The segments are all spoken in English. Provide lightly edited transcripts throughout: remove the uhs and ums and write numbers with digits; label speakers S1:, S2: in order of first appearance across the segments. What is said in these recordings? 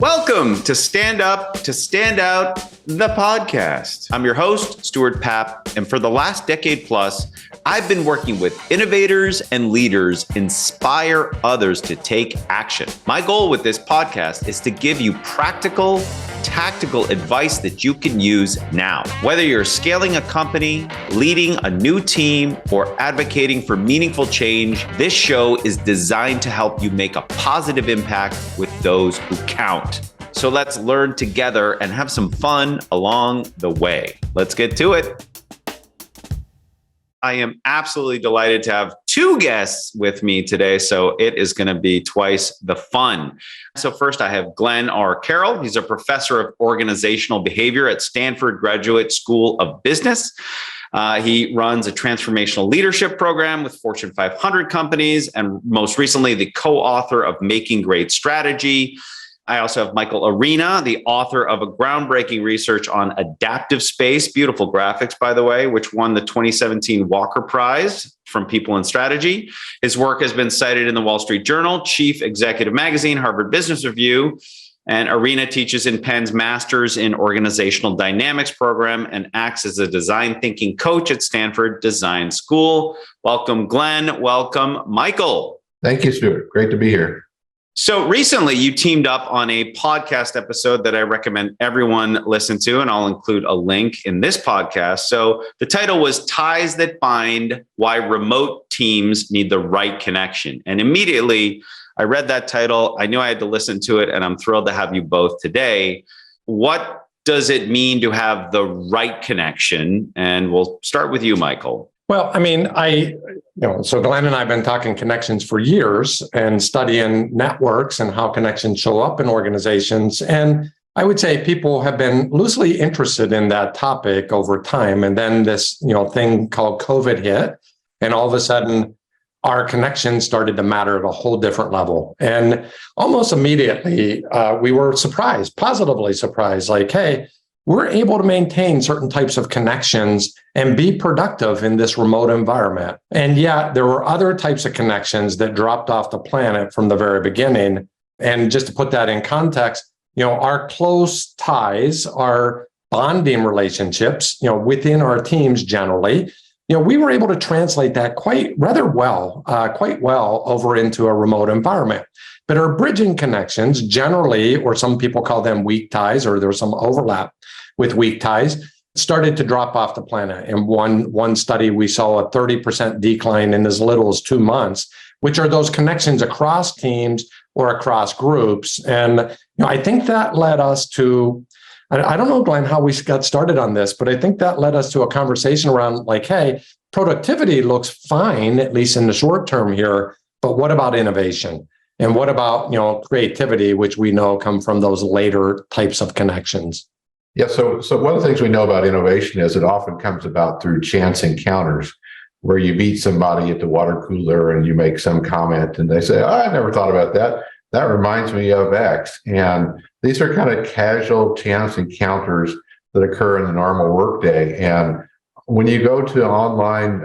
S1: Welcome to Stand Up to Stand Out, the podcast. I'm your host, Stuart Paap, and for the last decade plus, I've been working with innovators and leaders inspire others to take action. My goal with this podcast is to give you practical, tactical advice that you can use now. Whether you're scaling a company, leading a new team, or advocating for meaningful change, this show is designed to help you make a positive impact with those who count. So let's learn together and have some fun along the way. Let's get to it. I am absolutely delighted to have two guests with me today, so it is going to be twice the fun. So first, I have Glenn R. Caroll. He's a professor of organizational behavior at Stanford Graduate School of Business. He runs a transformational leadership program with Fortune 500 companies, and most recently, the co-author of Making Great Strategy. I also have Michael Arena, the author of a groundbreaking research on adaptive space, beautiful graphics, by the way, which won the 2017 Walker Prize from People and Strategy. His work has been cited in the Wall Street Journal, Chief Executive Magazine, Harvard Business Review, and Arena teaches in Penn's Masters in Organizational Dynamics program and acts as a design thinking coach at Stanford Design School. Welcome, Glenn. Welcome, Michael.
S2: Thank you, Stuart. Great to be here.
S1: So recently you teamed up on a podcast episode that I recommend everyone listen to, and I'll include a link in this podcast. So the title was Ties That Bind: Why Remote Teams Need the Right Connection. And immediately I read that title. I knew I had to listen to it, and I'm thrilled to have you both today. What does it mean to have the right connection? And we'll start with you, Michael.
S3: Well, so Glenn and I have been talking connections for years and studying networks and how connections show up in organizations. And I would say people have been loosely interested in that topic over time. And then this, thing called COVID hit, and all of a sudden our connections started to matter at a whole different level. And almost immediately we were surprised, positively surprised, like, hey, we're able to maintain certain types of connections and be productive in this remote environment. And yet there were other types of connections that dropped off the planet from the very beginning. And just to put that in context, our close ties, our bonding relationships, within our teams generally, we were able to translate that quite well over into a remote environment. But our bridging connections generally, or some people call them weak ties, or there's some overlap with weak ties, started to drop off the planet. In one study, we saw a 30% decline in as little as 2 months, which are those connections across teams or across groups. And I think that led us to, I don't know, Glenn, how we got started on this, but I think that led us to a conversation around like, hey, productivity looks fine, at least in the short term here, but what about innovation? And what about, creativity, which we know come from those later types of connections?
S2: Yeah, so one of the things we know about innovation is it often comes about through chance encounters where you meet somebody at the water cooler and you make some comment and they say, oh, I never thought about that. That reminds me of X. And these are kind of casual chance encounters that occur in the normal workday. And when you go to online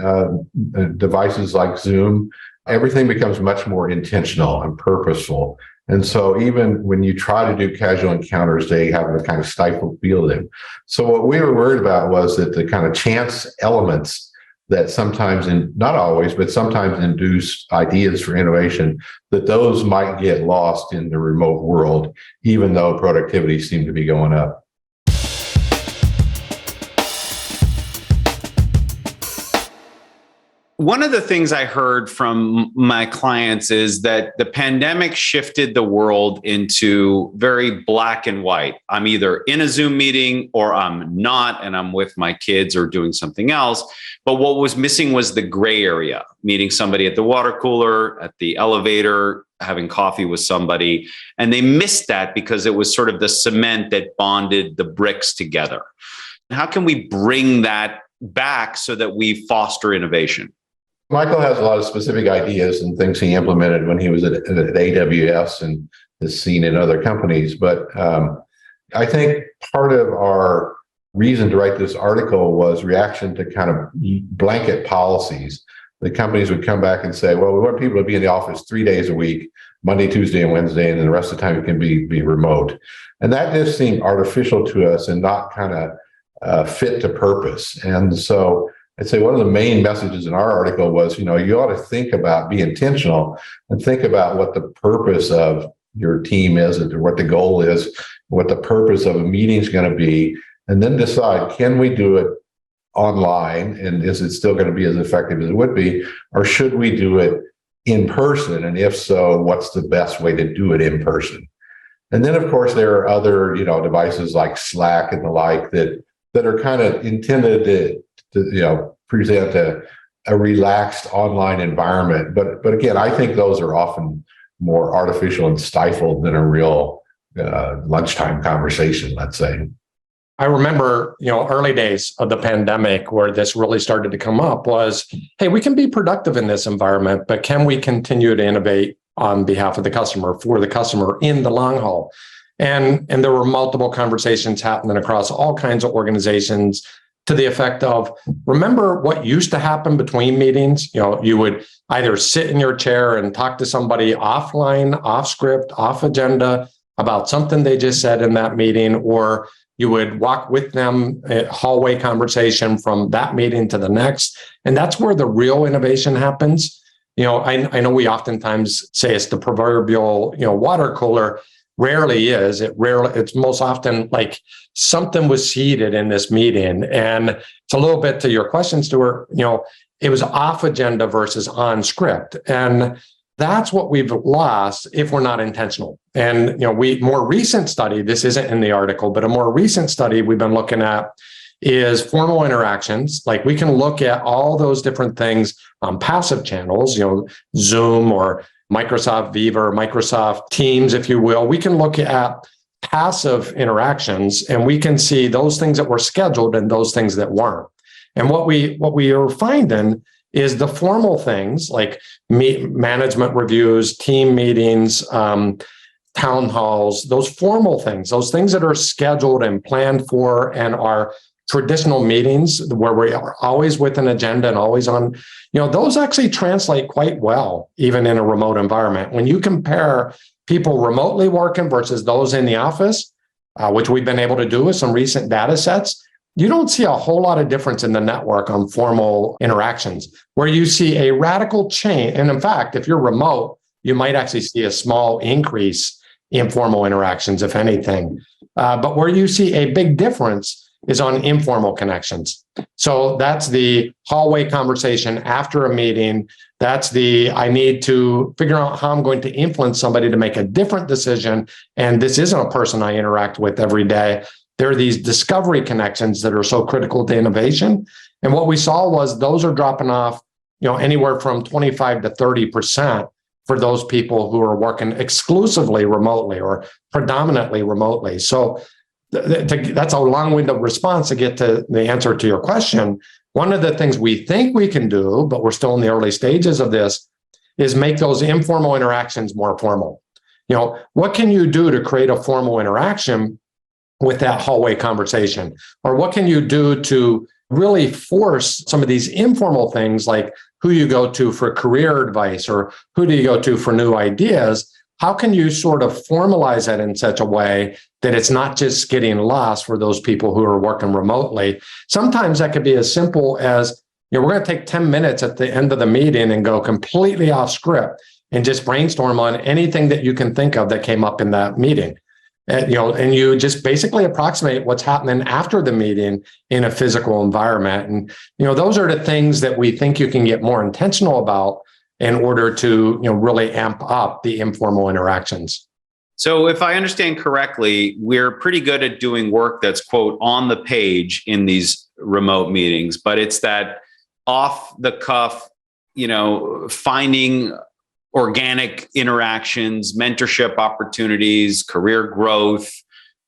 S2: devices like Zoom, everything becomes much more intentional and purposeful. And so even when you try to do casual encounters, they have a kind of stifled feel to them. So what we were worried about was that the kind of chance elements that sometimes, not always, but sometimes induce ideas for innovation, that those might get lost in the remote world, even though productivity seemed to be going up.
S1: One of the things I heard from my clients is that the pandemic shifted the world into very black and white. I'm either in a Zoom meeting or I'm not, and I'm with my kids or doing something else. But what was missing was the gray area, meeting somebody at the water cooler, at the elevator, having coffee with somebody. And they missed that because it was sort of the cement that bonded the bricks together. How can we bring that back so that we foster innovation?
S2: Michael has a lot of specific ideas and things he implemented when he was at AWS and is seen in other companies. But I think part of our reason to write this article was reaction to kind of blanket policies. The companies would come back and say, well, we want people to be in the office 3 days a week, Monday, Tuesday, and Wednesday, and then the rest of the time it can be remote. And that just seemed artificial to us and not kind of fit to purpose. And so I'd say one of the main messages in our article was, you ought to think about, be intentional and think about what the purpose of your team is and what the goal is, what the purpose of a meeting is going to be, and then decide, can we do it online? And is it still going to be as effective as it would be? Or should we do it in person? And if so, what's the best way to do it in person? And then, of course, there are other, devices like Slack and the like that are kind of intended to present a relaxed online environment. But again, I think those are often more artificial and stifled than a real lunchtime conversation, let's say.
S3: I remember, early days of the pandemic where this really started to come up was, hey, we can be productive in this environment, but can we continue to innovate on behalf of the customer, for the customer in the long haul? And there were multiple conversations happening across all kinds of organizations to the effect of, remember what used to happen between meetings? You would either sit in your chair and talk to somebody offline, off script, off agenda about something they just said in that meeting, or you would walk with them a hallway conversation from that meeting to the next. And that's where the real innovation happens. I know we oftentimes say it's the proverbial, water cooler. Rarely is. It's most often like something was seeded in this meeting. And it's a little bit to your question, Stuart, it was off agenda versus on script. And that's what we've lost if we're not intentional. And, more recent study, this isn't in the article, but a more recent study we've been looking at is formal interactions. Like we can look at all those different things on passive channels, Zoom or Microsoft Viva or Microsoft Teams, if you will. We can look at passive interactions and we can see those things that were scheduled and those things that weren't. And what we are finding is the formal things like management reviews, team meetings, town halls, those formal things, those things that are scheduled and planned for and are traditional meetings where we are always with an agenda and always on, those actually translate quite well, even in a remote environment. When you compare people remotely working versus those in the office, which we've been able to do with some recent data sets, you don't see a whole lot of difference in the network on formal interactions, where you see a radical change. And in fact, if you're remote, you might actually see a small increase in formal interactions, if anything. But where you see a big difference is on informal connections. So that's the hallway conversation after a meeting. That's I need to figure out how I'm going to influence somebody to make a different decision. And this isn't a person I interact with every day. There are these discovery connections that are so critical to innovation. And what we saw was those are dropping off, anywhere from 25 to 30% for those people who are working exclusively remotely or predominantly remotely. So that's a long-winded response to get to the answer to your question. One of the things we think we can do, but we're still in the early stages of this, is make those informal interactions more formal. What can you do to create a formal interaction with that hallway conversation? Or what can you do to really force some of these informal things like who you go to for career advice or who do you go to for new ideas? How can you sort of formalize that in such a way that it's not just getting lost for those people who are working remotely? Sometimes that could be as simple as, we're going to take 10 minutes at the end of the meeting and go completely off script and just brainstorm on anything that you can think of that came up in that meeting. And you just basically approximate what's happening after the meeting in a physical environment. And, those are the things that we think you can get more intentional about in order to, really amp up the informal interactions.
S1: So if I understand correctly, we're pretty good at doing work that's, quote, on the page in these remote meetings, but it's that off the cuff, finding organic interactions, mentorship opportunities, career growth,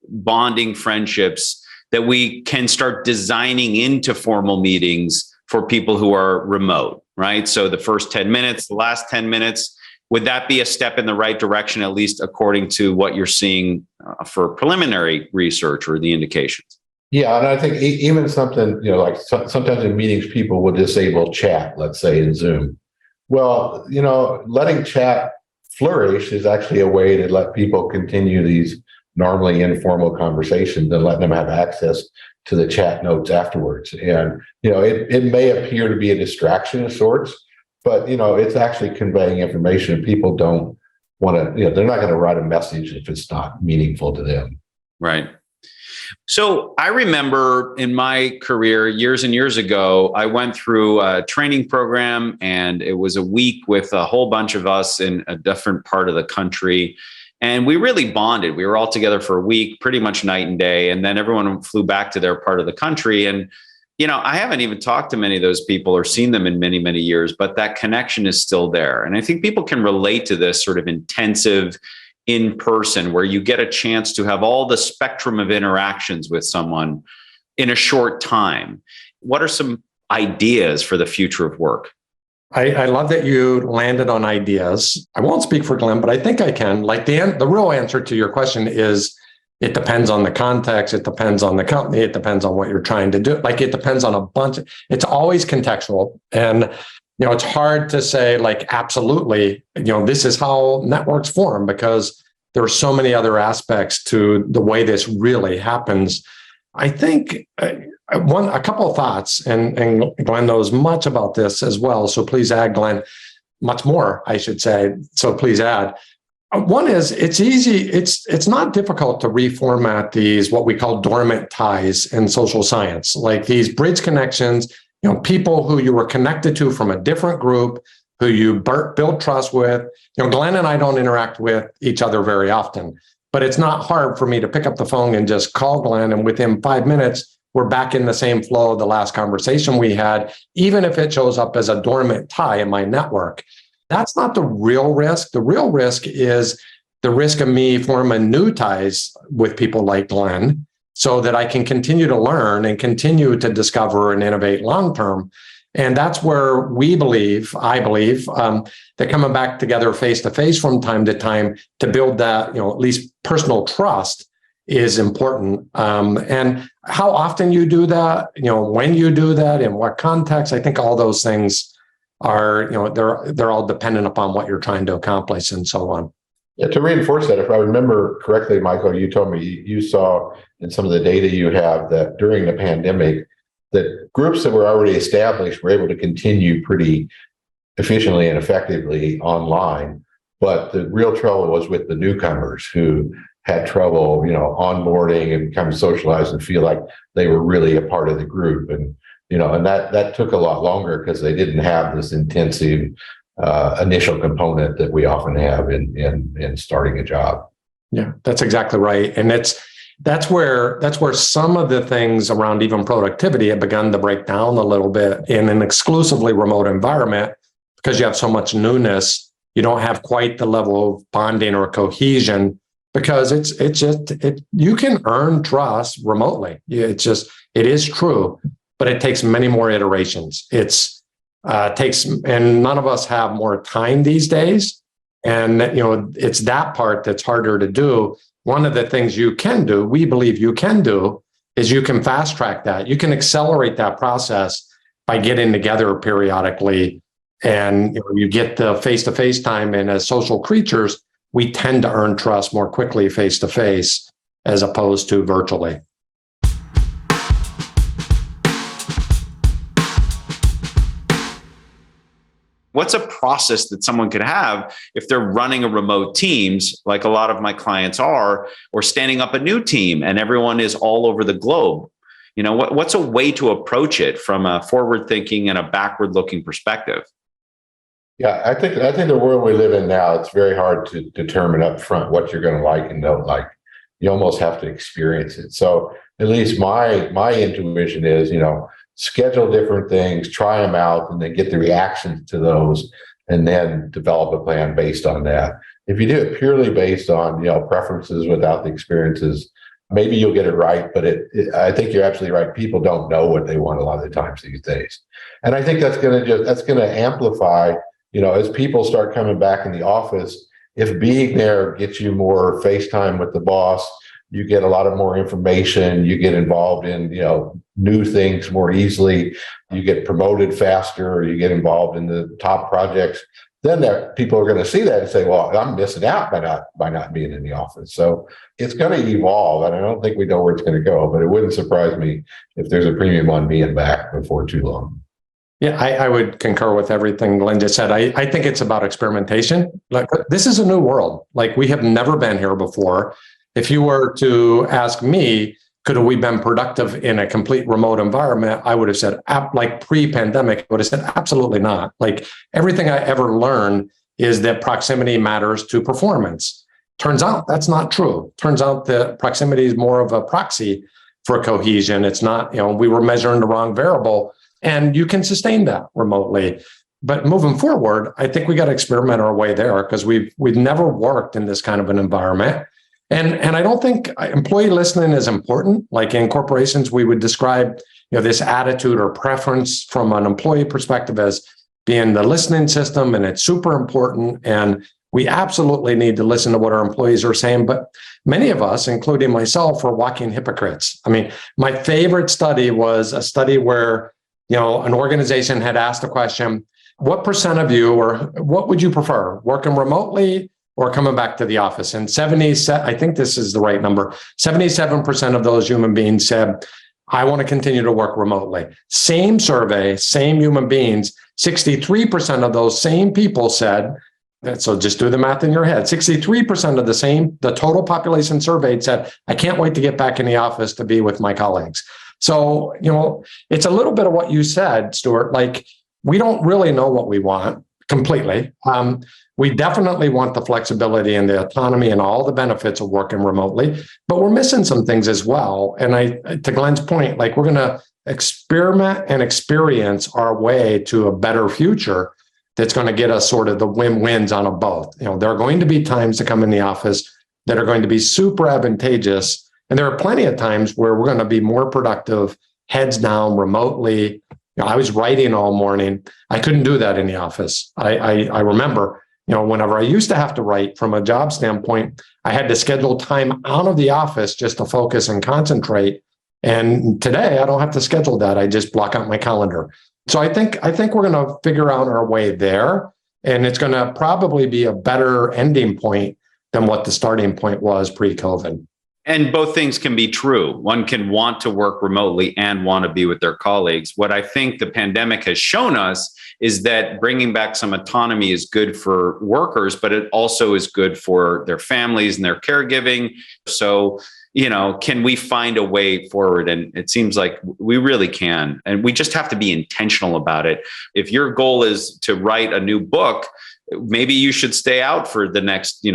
S1: bonding friendships that we can start designing into formal meetings for people who are remote, right? So the first 10 minutes, the last 10 minutes, would that be a step in the right direction, at least according to what you're seeing for preliminary research or the indications?
S2: Yeah, and I think even something, like sometimes in meetings, people will disable chat, let's say in Zoom. Well, letting chat Flourish is actually a way to let people continue these normally informal conversations and let them have access to the chat notes afterwards. And, it may appear to be a distraction of sorts, but, it's actually conveying information. People don't want to, they're not going to write a message if it's not meaningful to them.
S1: Right. So I remember in my career years and years ago, I went through a training program, and it was a week with a whole bunch of us in a different part of the country. And we really bonded. We were all together for a week, pretty much night and day. And then everyone flew back to their part of the country. And, I haven't even talked to many of those people or seen them in many, many years, but that connection is still there. And I think people can relate to this sort of intensive in person where you get a chance to have all the spectrum of interactions with someone in a short time. What are some ideas for the future of work?
S3: I love that you landed on ideas. I won't speak for Glenn, but I think I can. Like the real answer to your question is it depends on the context. It depends on the company. It depends on what you're trying to do. Like it depends on a bunch. It's always contextual. And, it's hard to say like, absolutely, this is how networks form because there are so many other aspects to the way this really happens. I think a couple of thoughts, and Glenn knows much about this as well. So please add, Glenn, much more, I should say. So please add. One is it's easy. It's not difficult to reformat these, what we call dormant ties in social science, like these bridge connections, people who you were connected to from a different group, who you build trust with. Glenn and I don't interact with each other very often, but it's not hard for me to pick up the phone and just call Glenn. And within 5 minutes, we're back in the same flow of the last conversation we had, even if it shows up as a dormant tie in my network. That's not the real risk. The real risk is the risk of me forming new ties with people like Glenn so that I can continue to learn and continue to discover and innovate long-term. And that's where I believe, that coming back together face-to-face from time to time to build that, at least personal trust is important. And how often you do that, when you do that, in what context, I think all those things are, they're all dependent upon what you're trying to accomplish and so on.
S2: Yeah, to reinforce that, if I remember correctly, Michael, you told me you saw in some of the data you have that during the pandemic, that groups that were already established were able to continue pretty efficiently and effectively online. But the real trouble was with the newcomers who had trouble, onboarding and becoming socialized and feel like they were really a part of the group. And, and that took a lot longer because they didn't have this intensive initial component that we often have in starting a job.
S3: Yeah, that's exactly right. And that's where some of the things around even productivity have begun to break down a little bit in an exclusively remote environment because you have so much newness. You don't have quite the level of bonding or cohesion because you can earn trust remotely. It is true, but it takes many more iterations. And none of us have more time these days. And, it's that part that's harder to do. One of the things you can do, we believe you can do, is you can fast track that. You can accelerate that process by getting together periodically. And you get the face-to-face time. And as social creatures, we tend to earn trust more quickly face-to-face as opposed to virtually.
S1: What's a process that someone could have if they're running a remote teams, like a lot of my clients are, or standing up a new team and everyone is all over the globe? What's a way to approach it from a forward thinking and a backward looking perspective?
S2: Yeah, I think the world we live in now, it's very hard to determine up front what you're going to like and don't like. You almost have to experience it. So at least my intuition is, schedule different things, try them out, and then get the reactions to those, and then develop a plan based on that. If you do it purely based on, preferences without the experiences, maybe you'll get it right. But I think you're absolutely right. People don't know what they want a lot of the times these days. And I think that's going to amplify, as people start coming back in the office. If being there gets you more face time with the boss, you get a lot of more information, you get involved in, new things more easily, you get promoted faster, or you get involved in the top projects then people are going to see that and say, well, I'm missing out by not being in the office. So it's going to evolve, and I don't think we know where it's going to go, but it wouldn't surprise me if there's a premium on being back before too long.
S3: Yeah, I would concur with everything Glenn just said. I think it's about experimentation. Like, this is a new world. Like, we have never been here before. If you were to ask me, could we been productive in a complete remote environment? I would have said, like pre-pandemic, I would have said, absolutely not. Like, everything I ever learned is that proximity matters to performance. Turns out that's not true. Turns out that proximity is more of a proxy for cohesion. It's not, we were measuring the wrong variable, and you can sustain that remotely. But moving forward, I think we got to experiment our way there, because we've never worked in this kind of an environment. And I don't think employee listening is important. Like, in corporations, we would describe this attitude or preference from an employee perspective as being the listening system, and it's super important. And we absolutely need to listen to what our employees are saying. But many of us, including myself, are walking hypocrites. I mean, my favorite study was a study where an organization had asked a question: what percent of you, or what would you prefer, working remotely or coming back to the office? And I think this is the right number, 77% of those human beings said, I want to continue to work remotely. Same survey, same human beings, 63% of those same people said, so just do the math in your head, 63% of the total population surveyed said, I can't wait to get back in the office to be with my colleagues. So, it's a little bit of what you said, Stuart. Like, we don't really know what we want completely. We definitely want the flexibility and the autonomy and all the benefits of working remotely, but we're missing some things as well. And to Glenn's point, like, we're going to experiment and experience our way to a better future that's going to get us sort of the win-wins on both. There are going to be times to come in the office that are going to be super advantageous. And there are plenty of times where we're going to be more productive, heads down, remotely. I was writing all morning. I couldn't do that in the office. I remember, whenever I used to have to write from a job standpoint, I had to schedule time out of the office just to focus and concentrate. And today I don't have to schedule that. I just block out my calendar. So I think we're going to figure out our way there. And it's going to probably be a better ending point than what the starting point was pre-COVID.
S1: And both things can be true. One can want to work remotely and want to be with their colleagues. What I think the pandemic has shown us is that bringing back some autonomy is good for workers, but it also is good for their families and their caregiving. So, can we find a way forward? And it seems like we really can. And we just have to be intentional about it. If your goal is to write a new book, maybe you should stay out for the next,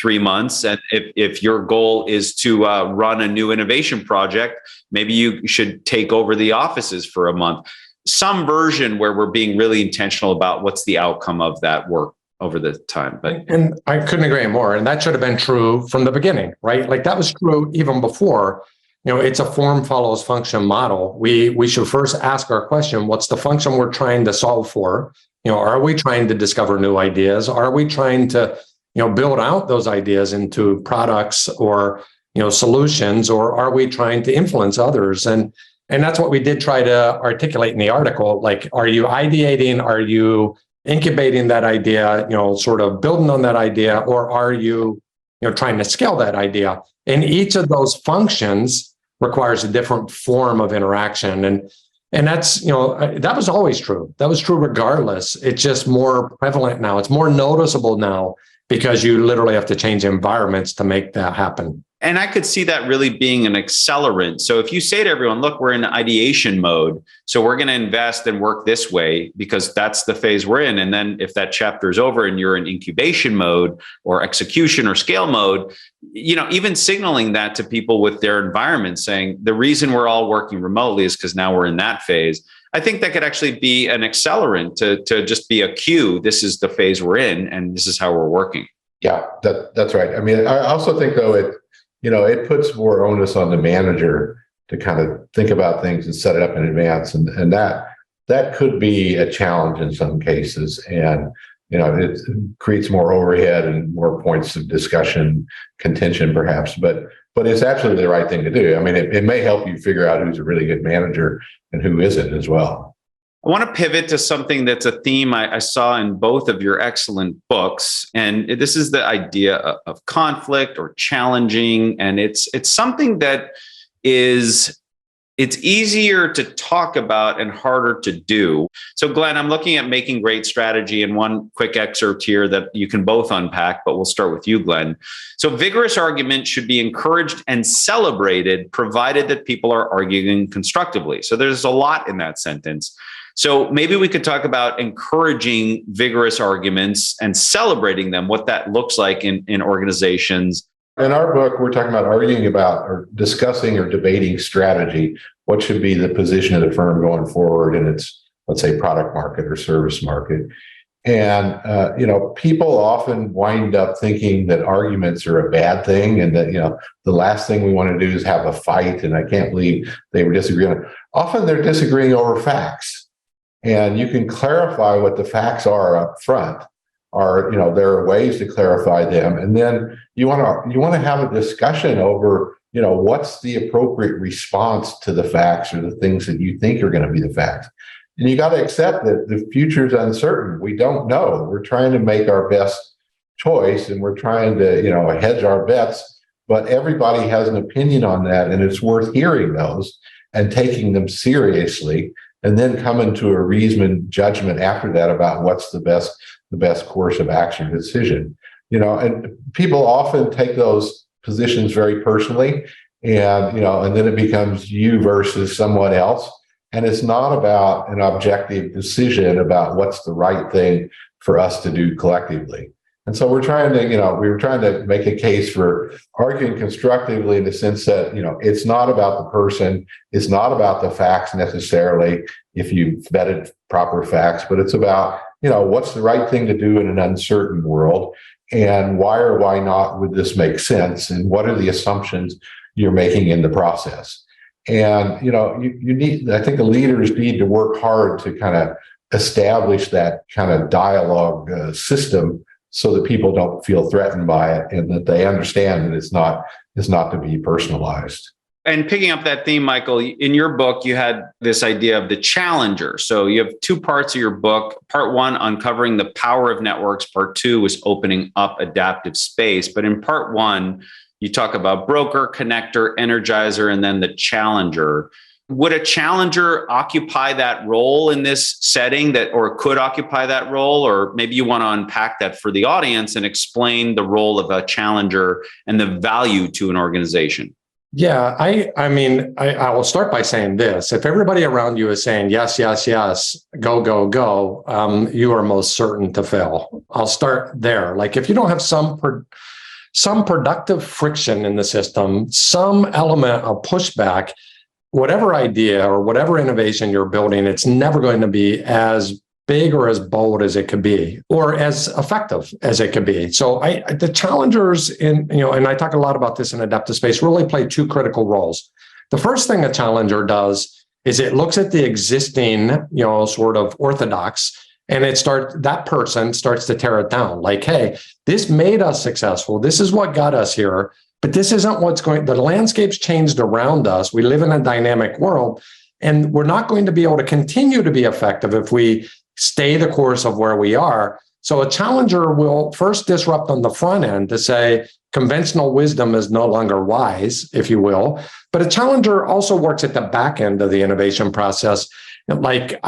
S1: three months. And if your goal is to run a new innovation project, maybe you should take over the offices for a month. Some version where we're being really intentional about what's the outcome of that work over the time.
S3: And I couldn't agree more. And that should have been true from the beginning, right? Like, that was true even before. It's a form follows function model. We should first ask our question: what's the function we're trying to solve for? Are we trying to discover new ideas? Are we trying to, build out those ideas into products or, solutions, or are we trying to influence others? And that's what we did try to articulate in the article. Like, are you ideating? Are you incubating that idea, sort of building on that idea, or are you, trying to scale that idea? And each of those functions requires a different form of interaction. And that's, that was always true. That was true regardless. It's just more prevalent now. It's more noticeable now because you literally have to change environments to make that happen.
S1: And I could see that really being an accelerant. So if you say to everyone, look, we're in ideation mode, so we're going to invest and work this way because that's the phase we're in. And then if that chapter is over and you're in incubation mode or execution or scale mode, even signaling that to people with their environment, saying the reason we're all working remotely is because now we're in that phase. I think that could actually be an accelerant to just be a cue. This is the phase we're in, and this is how we're working.
S2: Yeah, that's right. I mean, I also think, though, it puts more onus on the manager to kind of think about things and set it up in advance. And that could be a challenge in some cases. And, it creates more overhead and more points of discussion, contention perhaps, but it's absolutely the right thing to do. I mean, it may help you figure out who's a really good manager and who isn't as well.
S1: I want to pivot to something that's a theme I saw in both of your excellent books. And this is the idea of conflict or challenging. And it's something that it's easier to talk about and harder to do. So Glenn, I'm looking at Making Great Strategy and one quick excerpt here that you can both unpack, but we'll start with you, Glenn. So vigorous argument should be encouraged and celebrated, provided that people are arguing constructively. So there's a lot in that sentence. So maybe we could talk about encouraging vigorous arguments and celebrating them, what that looks like in organizations.
S2: In our book, we're talking about arguing about or discussing or debating strategy. What should be the position of the firm going forward in its, let's say, product market or service market? And, people often wind up thinking that arguments are a bad thing and that, the last thing we want to do is have a fight. And I can't believe they were disagreeing. Often they're disagreeing over facts. And you can clarify what the facts are up front. There are ways to clarify them, and then you want to have a discussion over what's the appropriate response to the facts or the things that you think are going to be the facts. And you got to accept that the future is uncertain. We don't know. We're trying to make our best choice, and we're trying to hedge our bets. But everybody has an opinion on that, and it's worth hearing those and taking them seriously, and then coming to a reasoned judgment after that about what's the best course of action or decision. And people often take those positions very personally, and then it becomes you versus someone else. And it's not about an objective decision about what's the right thing for us to do collectively. And so we're trying to make a case for arguing constructively in the sense that, it's not about the person, it's not about the facts necessarily, if you've vetted proper facts, but it's about, what's the right thing to do in an uncertain world, and why or why not would this make sense, and what are the assumptions you're making in the process. And, I think the leaders need to work hard to kind of establish that kind of dialogue system so that people don't feel threatened by it, and that they understand that it's not to be personalized.
S1: And picking up that theme, Michael, in your book, you had this idea of the challenger. So you have two parts of your book. Part one, uncovering the power of networks. Part two was opening up adaptive space. But in part one, you talk about broker, connector, energizer, and then the challenger. Would a challenger occupy that role in this setting or could occupy that role? Or maybe you want to unpack that for the audience and explain the role of a challenger and the value to an organization.
S3: Yeah, I will start by saying this. If everybody around you is saying, yes, yes, yes, go, go, go, you are most certain to fail. I'll start there. Like if you don't have some productive friction in the system, some element of pushback, whatever idea or whatever innovation you're building, it's never going to be as big or as bold as it could be, or as effective as it could be. So the challengers and I talk a lot about this in adaptive space, really play two critical roles. The first thing a challenger does is it looks at the existing, sort of orthodox, and that person starts to tear it down. Like, hey, this made us successful. This is what got us here, but this isn't the landscape's changed around us. We live in a dynamic world, and we're not going to be able to continue to be effective if we stay the course of where we are. So a challenger will first disrupt on the front end to say conventional wisdom is no longer wise, if you will. But a challenger also works at the back end of the innovation process. Like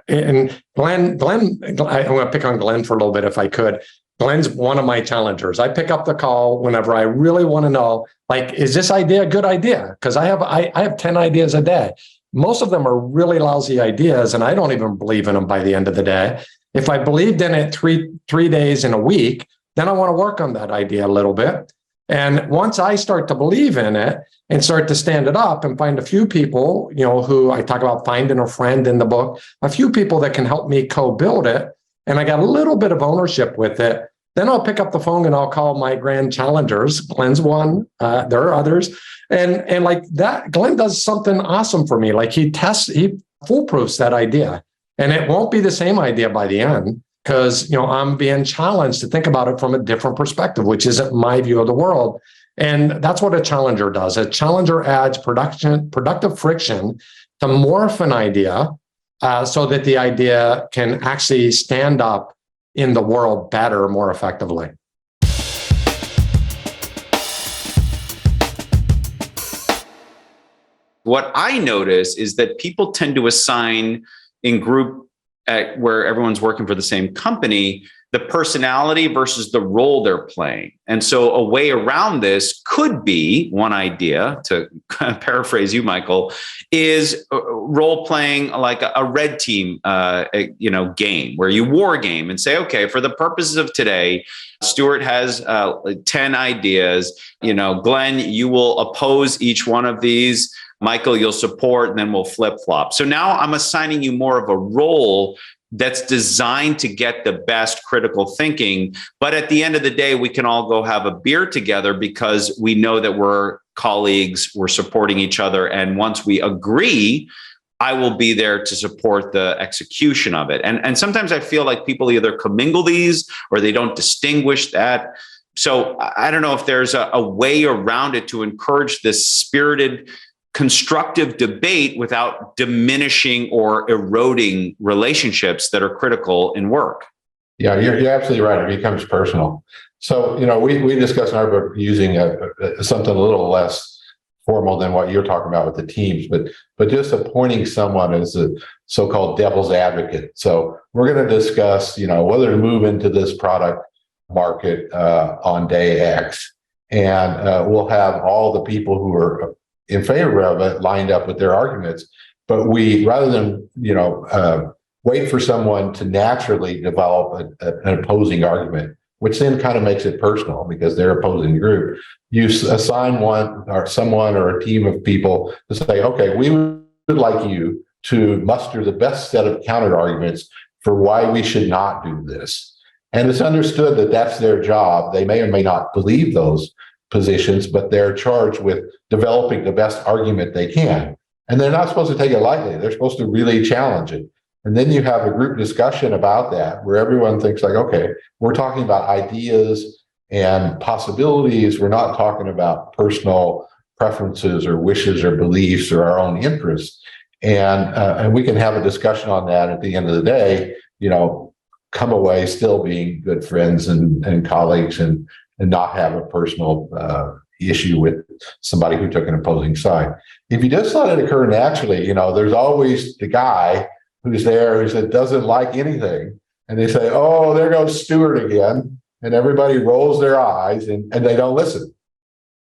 S3: Glenn, I'm going to pick on Glenn for a little bit if I could. Glenn's one of my challengers. I pick up the call whenever I really want to know, like, is this idea a good idea? Because I have 10 ideas a day. Most of them are really lousy ideas, and I don't even believe in them by the end of the day. If I believed in it three days in a week, then I want to work on that idea a little bit. And once I start to believe in it and start to stand it up and find a few people, who I talk about finding a friend in the book, a few people that can help me co-build it, and I got a little bit of ownership with it, then I'll pick up the phone and I'll call my grand challengers. Glenn's one, there are others. And like that, Glenn does something awesome for me. Like he foolproofs that idea. And it won't be the same idea by the end, because I'm being challenged to think about it from a different perspective, which isn't my view of the world. And that's what a challenger does. A challenger adds productive friction to morph an idea so that the idea can actually stand up in the world better, more effectively.
S1: What I notice is that people tend to assign in group where everyone's working for the same company, the personality versus the role they're playing. And so a way around this could be, one idea, to paraphrase you, Michael, is role playing like a red team game where you war game and say, okay, for the purposes of today, Stuart has 10 ideas. Glenn, you will oppose each one of these. Michael, you'll support, and then we'll flip flop. So now I'm assigning you more of a role that's designed to get the best critical thinking. But at the end of the day, we can all go have a beer together because we know that we're colleagues, we're supporting each other. And once we agree, I will be there to support the execution of it. And sometimes I feel like people either commingle these or they don't distinguish that. So I don't know if there's a way around it to encourage this spirited, constructive debate without diminishing or eroding relationships that are critical in work.
S2: Yeah, you're absolutely right. It becomes personal. So, we discussed in our book using something a little less formal than what you're talking about with the teams, but just appointing someone as a so-called devil's advocate. So we're going to discuss, whether to move into this product market on day X, and we'll have all the people who are in favor of it lined up with their arguments. But we, rather than, wait for someone to naturally develop an opposing argument, which then kind of makes it personal because they're opposing the group, you assign someone or a team of people to say, okay, we would like you to muster the best set of counter arguments for why we should not do this. And it's understood that that's their job. They may or may not believe those positions, but they're charged with developing the best argument they can. And they're not supposed to take it lightly. They're supposed to really challenge it. And then you have a group discussion about that where everyone thinks like, okay, we're talking about ideas and possibilities. We're not talking about personal preferences or wishes or beliefs or our own interests. And we can have a discussion on that at the end of the day, come away still being good friends and colleagues and not have a personal issue with somebody who took an opposing side. If you just let it occur naturally, there's always the guy who's there who doesn't like anything. And they say, oh, there goes Stuart again. And everybody rolls their eyes and they don't listen.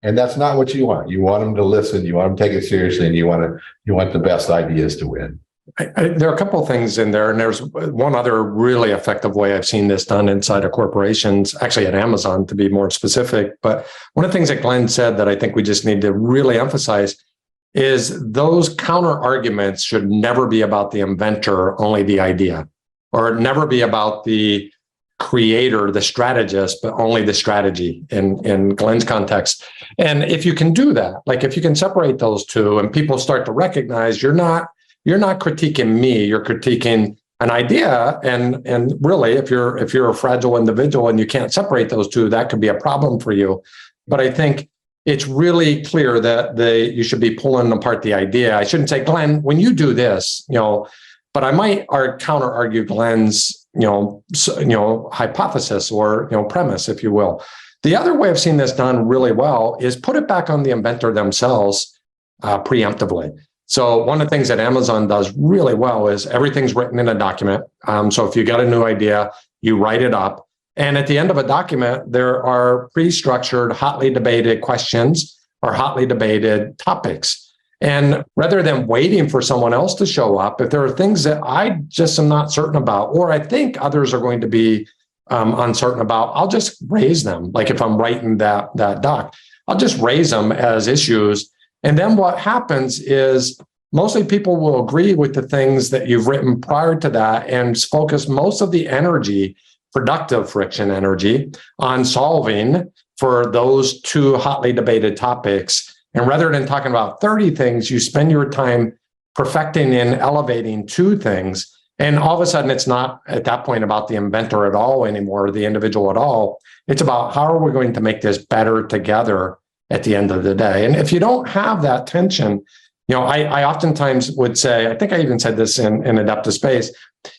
S2: And that's not what you want. You want them to listen. You want them to take it seriously. And you want the best ideas to win.
S3: There are a couple of things in there, and there's one other really effective way I've seen this done inside of corporations, actually at Amazon to be more specific. But one of the things that Glenn said that I think we just need to really emphasize is those counter arguments should never be about the inventor, only the idea, or never be about the creator, the strategist, but only the strategy in Glenn's context. And if you can do that, like if you can separate those two and people start to recognize you're not critiquing me, you're critiquing an idea. And really, if you're a fragile individual and you can't separate those two, that could be a problem for you. But I think it's really clear that you should be pulling apart the idea. I shouldn't say, Glenn, when you do this, but I might counter argue Glenn's, hypothesis or, premise, if you will. The other way I've seen this done really well is put it back on the inventor themselves preemptively. So one of the things that Amazon does really well is everything's written in a document. So if you got a new idea, you write it up. And at the end of a document, there are pre-structured, hotly debated questions or hotly debated topics. And rather than waiting for someone else to show up, if there are things that I just am not certain about, or I think others are going to be uncertain about, I'll just raise them. Like if I'm writing that doc, I'll just raise them as issues. And then what happens is mostly people will agree with the things that you've written prior to that and focus most of the energy, productive friction energy, on solving for those two hotly debated topics. And rather than talking about 30 things, you spend your time perfecting and elevating two things. And all of a sudden, it's not at that point about the inventor at all anymore, the individual at all. It's about how are we going to make this better together at the end of the day. And if you don't have that tension, I oftentimes would say, I think I even said this in Adaptive Space,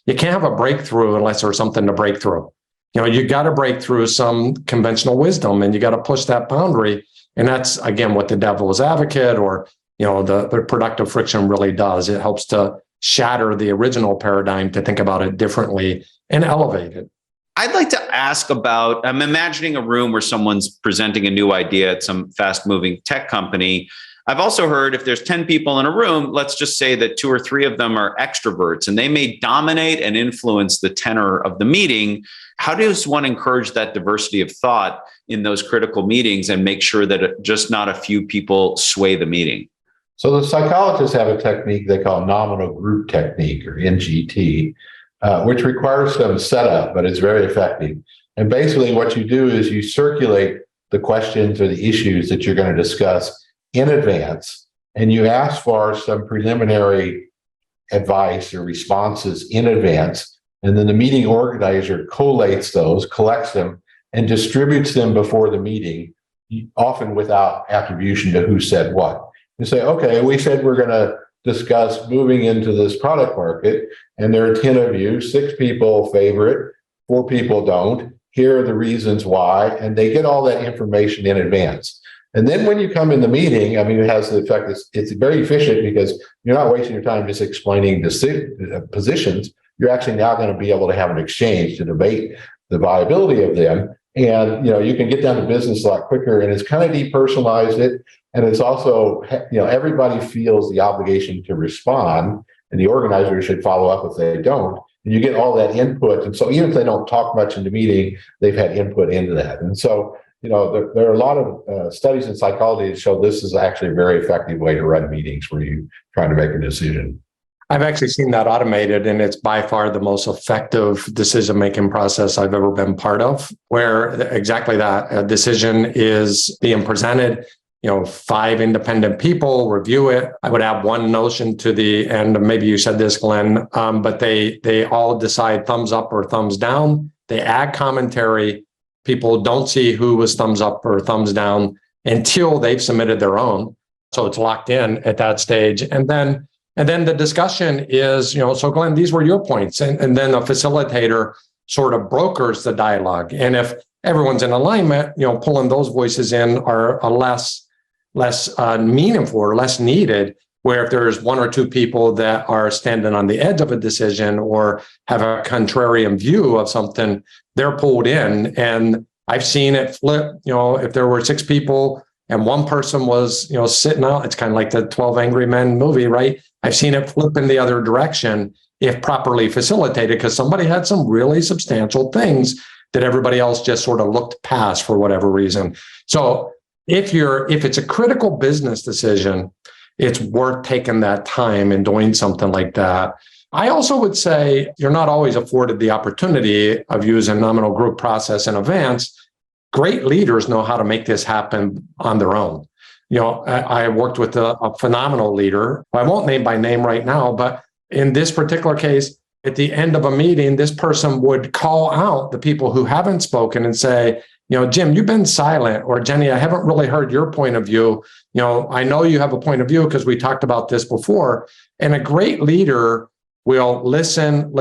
S3: you can't have a breakthrough unless there's something to break through. You got to break through some conventional wisdom and you got to push that boundary. And that's, again, what the devil's advocate or, the productive friction really does. It helps to shatter the original paradigm to think about it differently and elevate it.
S1: I'd like to ask about, I'm imagining a room where someone's presenting a new idea at some fast moving tech company. I've also heard if there's 10 people in a room, let's just say that 2 or 3 of them are extroverts and they may dominate and influence the tenor of the meeting. How does one encourage that diversity of thought in those critical meetings and make sure that just not a few people sway the meeting?
S2: So the psychologists have a technique they call nominal group technique, or NGT, which requires some setup, but it's very effective. And basically what you do is you circulate the questions or the issues that you're going to discuss in advance, and you ask for some preliminary advice or responses in advance. And then the meeting organizer collates those, collects them, and distributes them before the meeting, often without attribution to who said what. You say, okay, we said we're going to discuss moving into this product market, and there are 10 of you, 6 people favor it, 4 people don't. Here are the reasons why, and they get all that information in advance. And then when you come in the meeting, it has the effect, it's very efficient because you're not wasting your time just explaining positions. You're actually now going to be able to have an exchange to debate the viability of them. And, you can get down to business a lot quicker, and it's kind of depersonalized it. And it's also, everybody feels the obligation to respond, and the organizer should follow up if they don't. And you get all that input. And so even if they don't talk much in the meeting, they've had input into that. And so, there are a lot of studies in psychology that show this is actually a very effective way to run meetings where you're trying to make a decision.
S3: I've actually seen that automated, and it's by far the most effective decision-making process I've ever been part of, where exactly that a decision is being presented. 5 independent people review it. I would add one notion to the end. Maybe you said this, Glenn, but they all decide thumbs up or thumbs down. They add commentary. People don't see who was thumbs up or thumbs down until they've submitted their own. So it's locked in at that stage. And then the discussion is, so Glenn, these were your points. And then the facilitator sort of brokers the dialogue. And if everyone's in alignment, pulling those voices in are less meaningful or less needed, where if there's 1 or 2 people that are standing on the edge of a decision or have a contrarian view of something, they're pulled in. And I've seen it flip. If there were 6 people and one person was, sitting out, it's kind of like the 12 Angry Men movie, right? I've seen it flip in the other direction if properly facilitated, because somebody had some really substantial things that everybody else just sort of looked past for whatever reason. So if it's a critical business decision, it's worth taking that time and doing something like that. I also would say you're not always afforded the opportunity of using nominal group process in advance. Great leaders know how to make this happen on their own. I worked with a phenomenal leader. I won't name by name right now, but in this particular case, at the end of a meeting, this person would call out the people who haven't spoken and say, Jim, you've been silent, or Jenny, I haven't really heard your point of view. I know you have a point of view because we talked about this before. And a great leader will listen,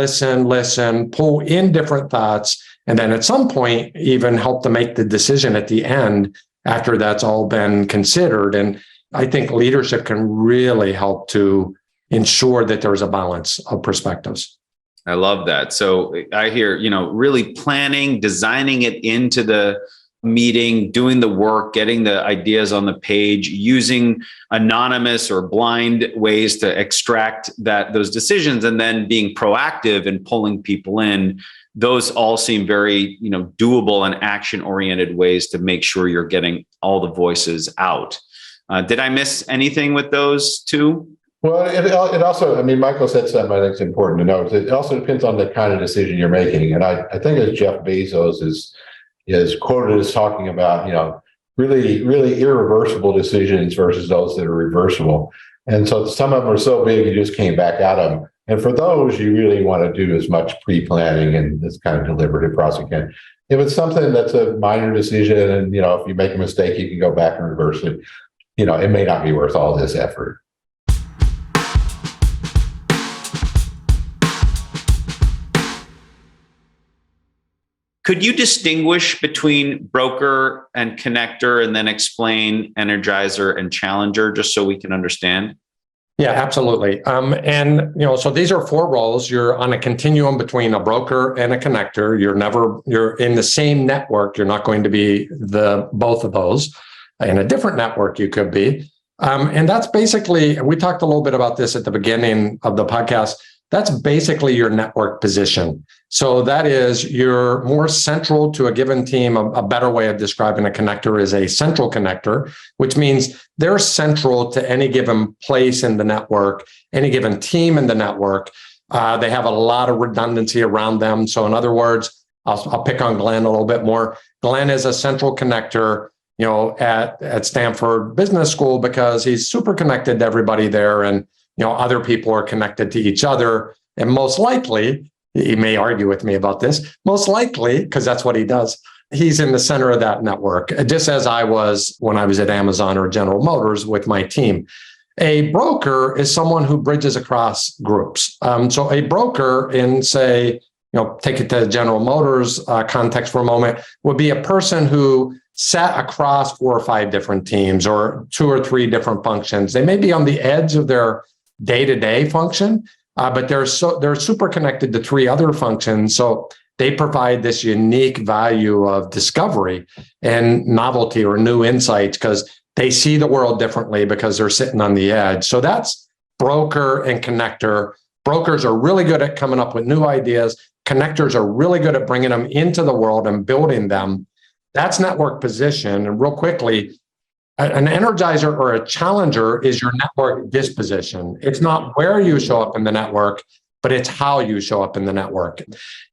S3: pull in different thoughts, and then at some point even help to make the decision at the end after that's all been considered. And I think leadership can really help to ensure that there's a balance of perspectives.
S1: I love that. So I hear, really planning, designing it into the meeting, doing the work, getting the ideas on the page, using anonymous or blind ways to extract those decisions, and then being proactive and pulling people in. Those all seem very, doable and action-oriented ways to make sure you're getting all the voices out. Did I miss anything with those 2?
S2: Well, it also, Michael said something I think is important to note. It also depends on the kind of decision you're making. And I think as Jeff Bezos is quoted as talking about, really, really irreversible decisions versus those that are reversible. And so some of them are so big, you just can't back out of them. And for those, you really want to do as much pre-planning and this kind of deliberative process you can. If it's something that's a minor decision and, if you make a mistake, you can go back and reverse it, it may not be worth all this effort.
S1: Could you distinguish between broker and connector and then explain energizer and challenger just so we can understand?
S3: Yeah, absolutely. So these are four roles. You're on a continuum between a broker and a connector. You're in the same network. You're not going to be both of those. In a different network, you could be. And that's basically, we talked a little bit about this at the beginning of the podcast. That's basically your network position. So that is, you're more central to a given team. A better way of describing a connector is a central connector, which means they're central to any given place in the network, any given team in the network. They have a lot of redundancy around them. So in other words, I'll pick on Glenn a little bit more. Glenn is a central connector, at Stanford Business School because he's super connected to everybody there, and other people are connected to each other. And most likely, he may argue with me about this, most likely, because that's what he does, he's in the center of that network, just as I was when I was at Amazon or General Motors with my team. A broker is someone who bridges across groups. So a broker in, say, take it to General Motors context for a moment, would be a person who sat across 4 or 5 different teams or 2 or 3 different functions. They may be on the edge of their day-to-day function, but they're super connected to 3 other functions. So they provide this unique value of discovery and novelty or new insights because they see the world differently because they're sitting on the edge. So that's broker and connector. Brokers are really good at coming up with new ideas. Connectors are really good at bringing them into the world and building them. That's network position. And real quickly, an energizer or a challenger is your network disposition. It's not where you show up in the network, but it's how you show up in the network.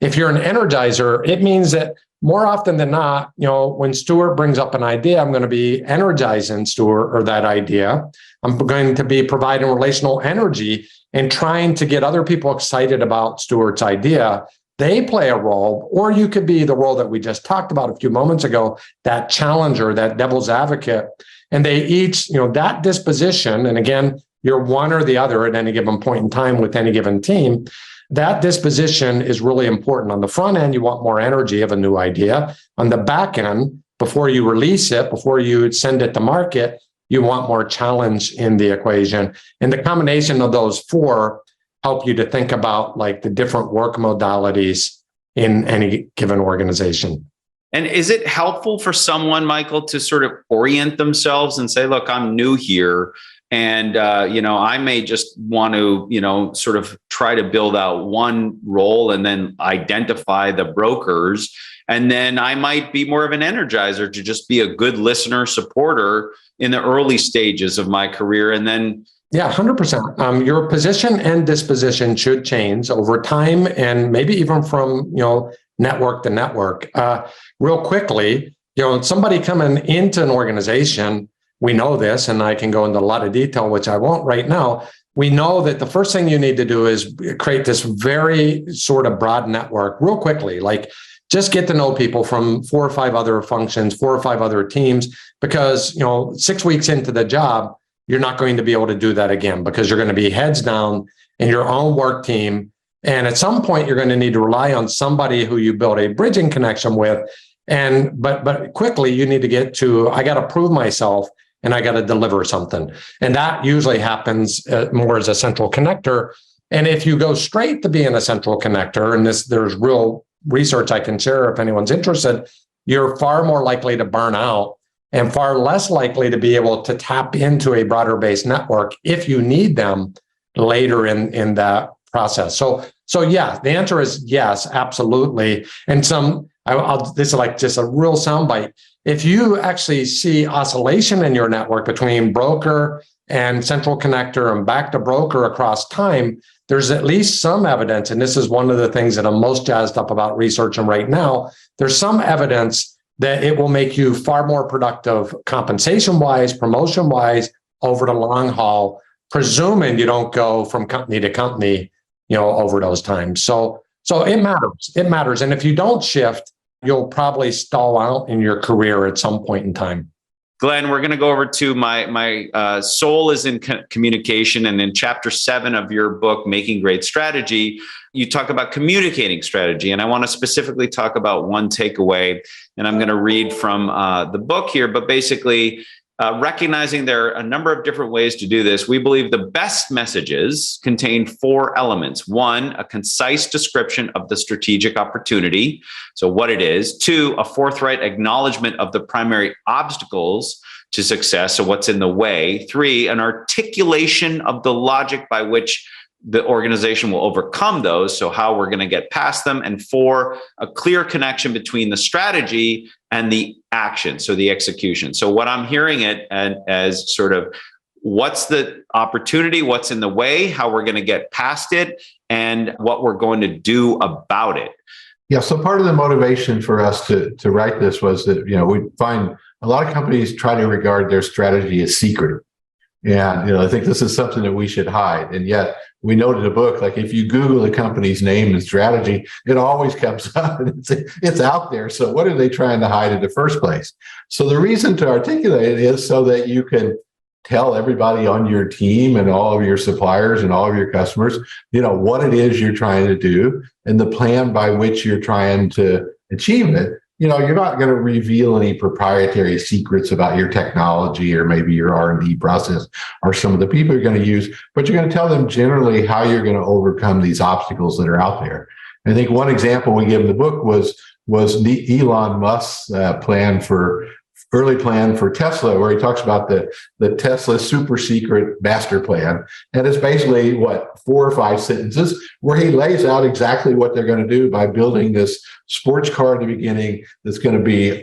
S3: If you're an energizer, it means that more often than not, when Stuart brings up an idea, I'm going to be energizing Stuart or that idea. I'm going to be providing relational energy and trying to get other people excited about Stuart's idea. They play a role, or you could be the role that we just talked about a few moments ago, that challenger, that devil's advocate. And they each, that disposition, and again, you're one or the other at any given point in time with any given team. That disposition is really important. On the front end, you want more energy of a new idea. On the back end, before you release it, before you send it to market, you want more challenge in the equation. And the combination of those 4 help you to think about like the different work modalities in any given organization.
S1: And is it helpful for someone, Michael, to sort of orient themselves and say, look, I'm new here. And, I may just want to, sort of try to build out one role and then identify the brokers. And then I might be more of an energizer to just be a good listener, supporter in the early stages of my career. And then
S3: yeah, 100%. Your position and disposition should change over time and maybe even from, network to network. Real quickly, somebody coming into an organization, we know this, and I can go into a lot of detail, which I won't right now. We know that the first thing you need to do is create this very sort of broad network real quickly, like just get to know people from 4 or 5 other functions, 4 or 5 other teams, because, 6 weeks into the job, you're not going to be able to do that again because you're going to be heads down in your own work team. And at some point, you're going to need to rely on somebody who you build a bridging connection with. But quickly, you need to get to, I got to prove myself and I got to deliver something. And that usually happens more as a central connector. And if you go straight to being a central connector, and there's real research I can share if anyone's interested, you're far more likely to burn out and far less likely to be able to tap into a broader based network if you need them later in that process. So yeah, the answer is yes, absolutely. And this is like just a real soundbite. If you actually see oscillation in your network between broker and central connector and back to broker across time, there's at least some evidence, and this is one of the things that I'm most jazzed up about researching right now, there's some evidence that it will make you far more productive compensation-wise, promotion-wise, over the long haul, presuming you don't go from company to company, over those times. So it matters. It matters. And if you don't shift, you'll probably stall out in your career at some point in time.
S1: Glenn, we're going to go over to my soul is in communication. And in chapter 7 of your book, Making Great Strategy, you talk about communicating strategy. And I want to specifically talk about one takeaway. And I'm going to read from the book here, but basically recognizing there are a number of different ways to do this. We believe the best messages contain 4 elements. 1, a concise description of the strategic opportunity, so what it is. 2, a forthright acknowledgement of the primary obstacles to success, so what's in the way. 3, an articulation of the logic by which the organization will overcome those, so how we're going to get past them. And 4, a clear connection between the strategy and the action, so the execution. So what I'm hearing it as sort of what's the opportunity, what's in the way, how we're going to get past it, and what we're going to do about it.
S2: Yeah, so part of the motivation for us to write this was that, we find a lot of companies try to regard their strategy as secret. And, I think this is something that we should hide. And yet we note in the book, like if you Google the company's name and strategy, it always comes up and it's out there. So what are they trying to hide in the first place? So the reason to articulate it is so that you can tell everybody on your team and all of your suppliers and all of your customers, what it is you're trying to do and the plan by which you're trying to achieve it. You're not going to reveal any proprietary secrets about your technology or maybe your R&D process or some of the people you're going to use, but you're going to tell them generally how you're going to overcome these obstacles that are out there. I think one example we give in the book was Elon Musk's early plan for Tesla, where he talks about the Tesla super secret master plan. And it's basically 4 or 5 sentences where he lays out exactly what they're going to do by building this sports car at the beginning that's going to be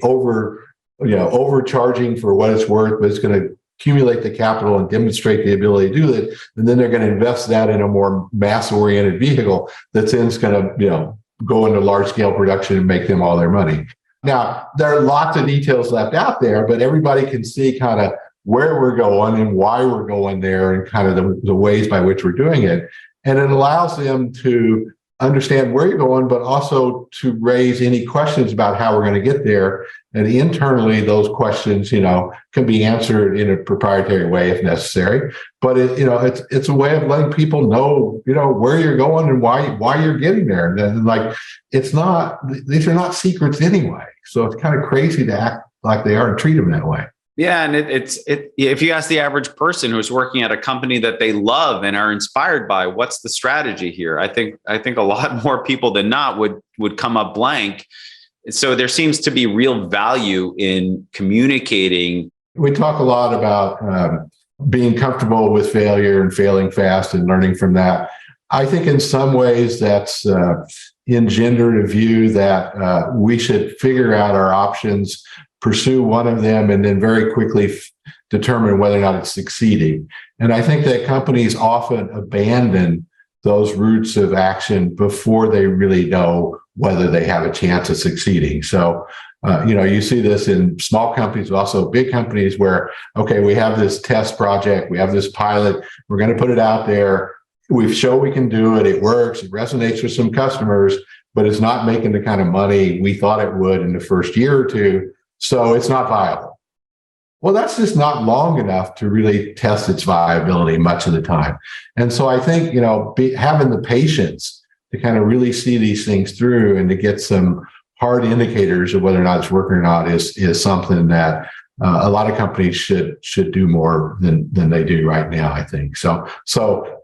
S2: overcharging for what it's worth, but it's going to accumulate the capital and demonstrate the ability to do it. And then they're going to invest that in a more mass-oriented vehicle that's then going to, go into large-scale production and make them all their money. Now, there are lots of details left out there, but everybody can see kind of where we're going and why we're going there and kind of the ways by which we're doing it. And it allows them to understand where you're going, but also to raise any questions about how we're going to get there. And internally, those questions, can be answered in a proprietary way if necessary. But it's a way of letting people know, where you're going and why you're getting there. And then, these are not secrets anyway. So it's kind of crazy to act like they are and treat them that way.
S1: Yeah, and if you ask the average person who's working at a company that they love and are inspired by, what's the strategy here? I think a lot more people than not would come up blank. So there seems to be real value in communicating. We
S2: talk a lot about being comfortable with failure and failing fast and learning from that. I think in some ways that's engendered a view that we should figure out our options, pursue one of them, and then very quickly determine whether or not it's succeeding. And I think that companies often abandon those routes of action before they really know whether they have a chance of succeeding. So, you see this in small companies, but also big companies where, okay, we have this test project, we have this pilot, we're going to put it out there. We've shown we can do it. It works. It resonates with some customers, but it's not making the kind of money we thought it would in the first year or two. So it's not viable. Well, that's just not long enough to really test its viability much of the time. And so I think, having the patience to kind of really see these things through and to get some hard indicators of whether or not it's working or not is something that a lot of companies should do more than they do right now, I think. So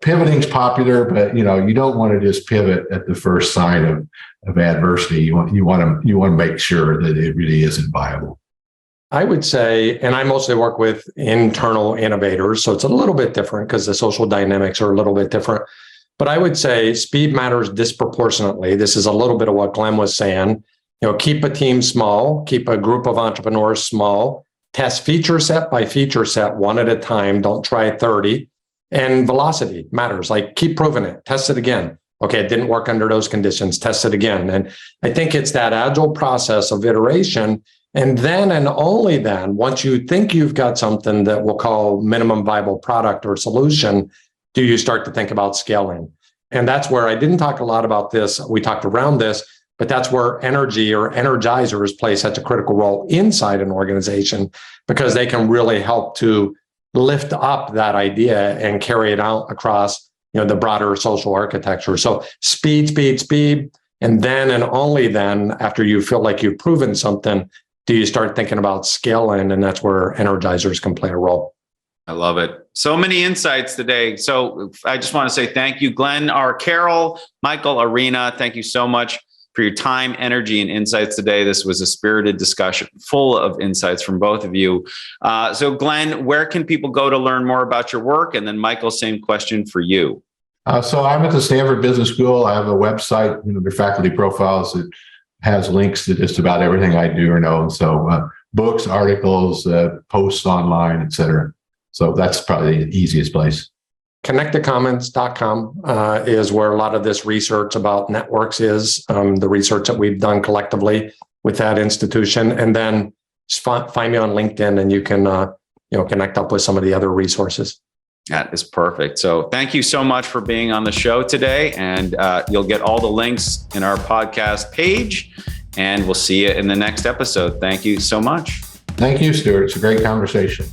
S2: pivoting's popular, but you don't want to just pivot at the first sign of adversity. You want to make sure that it really isn't viable.
S3: I would say, and I mostly work with internal innovators, so it's a little bit different because the social dynamics are a little bit different. But I would say speed matters disproportionately. This is a little bit of what Glenn was saying. Keep a team small, keep a group of entrepreneurs small, test feature set by feature set, one at a time. Don't try 30. And velocity matters. Like keep proving it, test it again. Okay, it didn't work under those conditions, test it again. And I think it's that agile process of iteration. And then and only then, once you think you've got something that we'll call minimum viable product or solution, do you start to think about scaling. And that's where I didn't talk a lot about this. We talked around this, But that's where energy or energizers play such a critical role inside an organization, because they can really help to lift up that idea and carry it out across, the broader social architecture. So speed, speed, speed. And then, and only then, after you feel like you've proven something, do you start thinking about scaling? And that's where energizers can play a role.
S1: I love it. So many insights today. So I just want to say thank you, Glenn R. Caroll, Michael Arena. Thank you so much for your time, energy, and insights today. This was a spirited discussion full of insights from both of you. So Glenn, where can people go to learn more about your work? And then Michael, same question for you.
S2: So I'm at the Stanford Business School. I have a website, their faculty profiles that has links to just about everything I do or know. So books, articles, posts online, et cetera. So that's probably the easiest place.
S3: Connectedcommons.com is where a lot of this research about networks is, the research that we've done collectively with that institution. And then just find me on LinkedIn and you can connect up with some of the other resources.
S1: That is perfect. So thank you so much for being on the show today. And you'll get all the links in our podcast page. And we'll see you in the next episode. Thank you so much.
S2: Thank you, Stuart. It's a great conversation.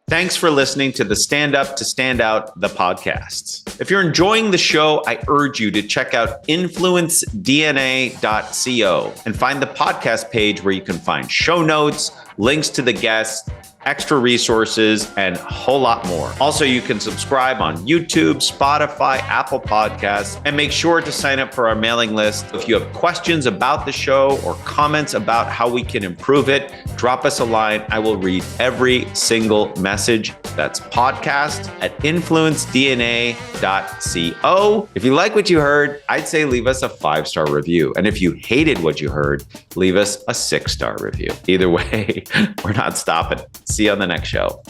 S1: Thanks for listening to the Stand Up to Stand Out, the podcast. If you're enjoying the show, I urge you to check out influencedna.co and find the podcast page where you can find show notes, links to the guests, extra resources, and a whole lot more. Also, you can subscribe on YouTube, Spotify, Apple Podcasts, and make sure to sign up for our mailing list. If you have questions about the show or comments about how we can improve it, drop us a line. I will read every single message. That's podcast@influencedna.co. If you like what you heard, I'd say leave us a 5-star review. And if you hated what you heard, leave us a 6-star review. Either way, we're not stopping. See you on the next show.